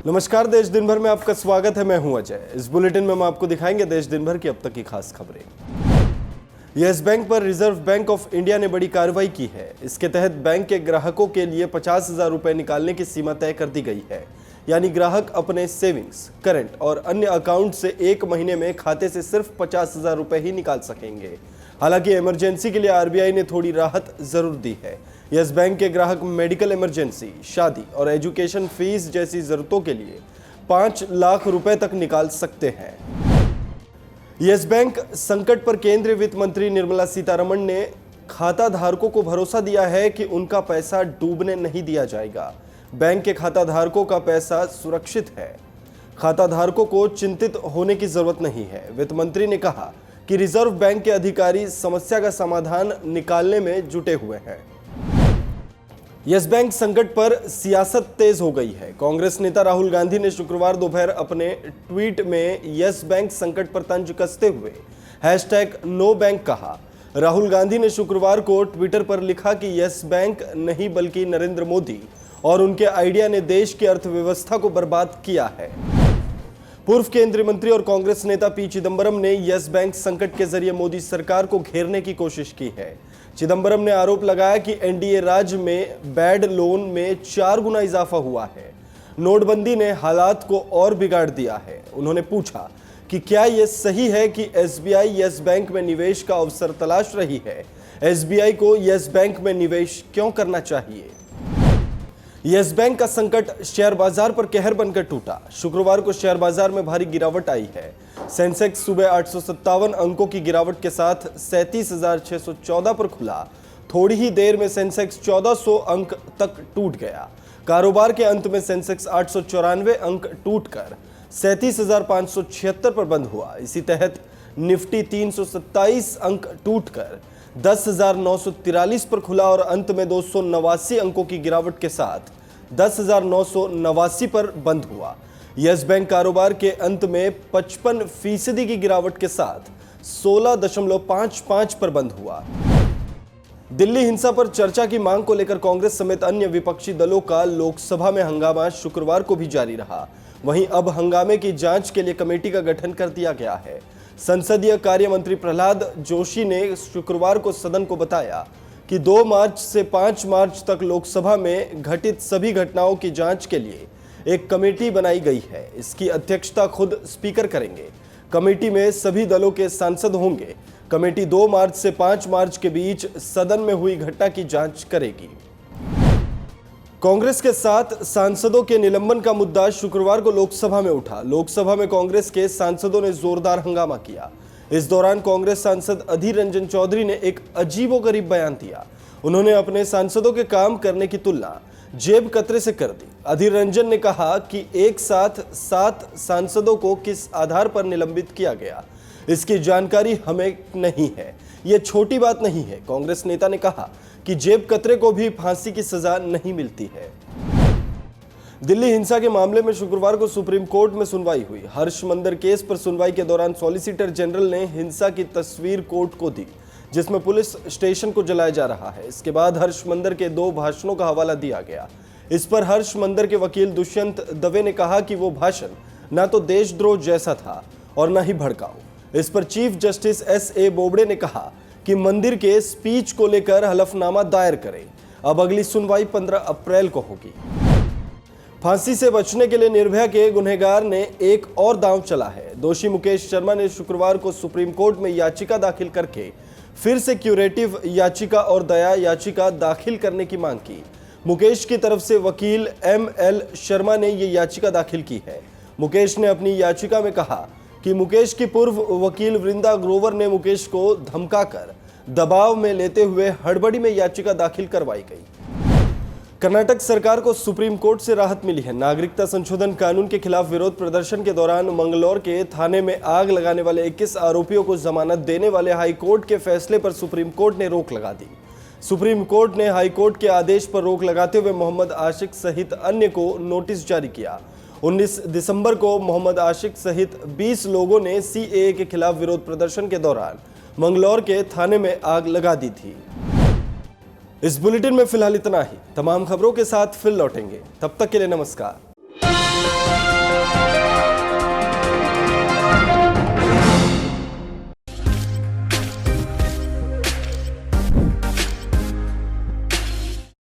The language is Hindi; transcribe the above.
नमस्कार, देश दिन भर में आपका स्वागत है। मैं हूं अजय। इस बुलेटिन में हम आपको दिखाएंगे देश दिन भर की अब तक की खास खबरें। यस बैंक पर रिजर्व बैंक ऑफ इंडिया ने बड़ी कार्रवाई की है। इसके तहत बैंक के ग्राहकों के लिए 50,000 रुपए निकालने की सीमा तय कर दी गई है। यानी ग्राहक अपने सेविंग्स, करंट और अन्य अकाउंट से एक महीने में खाते से सिर्फ 50,000 रुपए ही निकाल सकेंगे। हालांकि इमरजेंसी के लिए आरबीआई ने थोड़ी राहत जरूर दी है। यस बैंक के ग्राहक मेडिकल इमरजेंसी, शादी और एजुकेशन फीस जैसी जरूरतों के लिए 5 लाख रुपए तक निकाल सकते हैं। यस बैंक संकट पर केंद्रीय वित्त मंत्री निर्मला सीतारमण ने खाता धारकों को भरोसा दिया है कि उनका पैसा डूबने नहीं दिया जाएगा। बैंक के खाता धारकों का पैसा सुरक्षित है। खाता धारकों को चिंतित होने की जरूरत नहीं है। वित्त मंत्री ने कहा कि रिजर्व बैंक के अधिकारी समस्या का समाधान निकालने में जुटे हुए हैं। यस बैंक संकट पर सियासत तेज हो गई है। कांग्रेस नेता राहुल गांधी ने शुक्रवार दोपहर अपने ट्वीट में यस बैंक संकट पर तंज कसते हुए #NoBank कहा। राहुल गांधी ने शुक्रवार को ट्विटर पर लिखा कि यस बैंक नहीं बल्कि नरेंद्र मोदी और उनके आइडिया ने देश की अर्थव्यवस्था को बर्बाद किया है। पूर्व केंद्रीय मंत्री और कांग्रेस नेता पी चिदंबरम ने यस बैंक संकट के जरिए मोदी सरकार को घेरने की कोशिश की है। चिदंबरम ने आरोप लगाया कि एनडीए राज में बैड लोन में 4 गुना इजाफा हुआ है। नोटबंदी ने हालात को और बिगाड़ दिया है। उन्होंने पूछा कि क्या यह सही है कि एसबीआई यस बैंक में निवेश का अवसर तलाश रही है। एसबीआई को यस बैंक में निवेश क्यों करना चाहिए। यस बैंक का संकट शेयर बाजार पर कहर बनकर टूटा। शुक्रवार को शेयर बाजार में भारी गिरावट आई है। सेंसेक्स सुबह 857 अंकों की गिरावट के साथ 37,614 पर खुला। थोड़ी ही देर में सेंसेक्स 1400 अंक तक टूट गया। कारोबार के अंत में सेंसेक्स 894 अंक टूटकर 37,576 पर बंद हुआ। इसी तहत निफ्टी 327 अंक टूटकर 10,943 पर खुला और अंत में 289 अंकों की गिरावट के साथ 10,989 पर बंद हुआ। यस बैंक कारोबार के अंत में 55% की गिरावट के साथ 16.55 पर बंद हुआ। दिल्ली हिंसा पर चर्चा की मांग को लेकर कांग्रेस समेत अन्य विपक्षी दलों का लोकसभा में हंगामा शुक्रवार को भी जारी रहा। वहीं अब हंगामे की जांच के लिए कमेटी का गठन कर दिया गया है। संसदीय कार्य मंत्री प्रहलाद जोशी ने शुक्रवार को सदन को बताया कि 2 मार्च से 5 मार्च तक लोकसभा में घटित सभी घटनाओं की जांच के लिए एक कमेटी बनाई गई है। इसकी अध्यक्षता खुद स्पीकर करेंगे। कमेटी में सभी दलों के सांसद होंगे। कमेटी 2 मार्च से 5 मार्च के बीच सदन में हुई घटना की जांच करेगी। कांग्रेस के 7 सांसदों के निलंबन का मुद्दा शुक्रवार को लोकसभा में उठा। लोकसभा में कांग्रेस के सांसदों ने जोरदार हंगामा किया। इस दौरान कांग्रेस सांसद अधीर रंजन चौधरी ने एक अजीबोगरीब बयान दिया। उन्होंने अपने सांसदों के काम करने की तुलना जेब कतरे से कर दी। अधीर रंजन ने कहा कि एक साथ 7 सांसदों को किस आधार पर निलंबित किया गया, इसकी जानकारी हमें नहीं है। यह छोटी बात नहीं है। कांग्रेस नेता ने कहा कि जेब कतरे को भी फांसी की सजा नहीं मिलती है। दिल्ली हिंसा के मामले में शुक्रवार को सुप्रीम कोर्ट में सुनवाई हुई। हर्ष मंदर केस पर सुनवाई के दौरान सॉलिसिटर जनरल ने हिंसा की तस्वीर कोर्ट को दी, जिसमें पुलिस स्टेशन को जलाया जा रहा है। इसके बाद हर्ष मंदर के 2 भाषणों का हवाला दिया गया। इस पर हर्ष मंदर के वकील दुष्यंत दवे ने कहा कि वो भाषण न तो देशद्रोह जैसा था और न ही भड़काऊ। इस पर चीफ जस्टिस S.A. बोबड़े ने कहा कि मंदिर के स्पीच को लेकर हलफनामा दायर करें। अब अगली सुनवाई 15 अप्रैल को होगी। फांसी से बचने के लिए निर्भया के गुनहगार ने एक और दांव चला है। दोषी मुकेश शर्मा ने शुक्रवार को सुप्रीम कोर्ट में याचिका दाखिल करके फिर से क्यूरेटिव याचिका और दया याचिका दाखिल करने की मांग की। मुकेश की तरफ से वकील M.L. शर्मा ने ये याचिका दाखिल की है। मुकेश ने अपनी याचिका में कहा कि मुकेश की पूर्व वकील वृंदा ग्रोवर ने मुकेश को धमकाकर दबाव में लेते हुए हड़बड़ी में याचिका दाखिल करवाई गई। कर्नाटक सरकार को सुप्रीम कोर्ट से राहत मिली है। नागरिकता संशोधन कानून के खिलाफ विरोध प्रदर्शन के दौरान मंगलौर के थाने में आग लगाने वाले 21 आरोपियों को जमानत देने वाले हाई कोर्ट के फैसले पर सुप्रीम कोर्ट ने रोक लगा दी। सुप्रीम कोर्ट ने हाई कोर्ट के आदेश पर रोक लगाते हुए मोहम्मद आशिक सहित अन्य को नोटिस जारी किया। 19 दिसंबर को मोहम्मद आशिक सहित 20 लोगों ने CAA के खिलाफ विरोध प्रदर्शन के दौरान मंगलौर के थाने में आग लगा दी थी। इस बुलेटिन में फिलहाल इतना ही। तमाम खबरों के साथ फिर लौटेंगे। तब तक के लिए नमस्कार।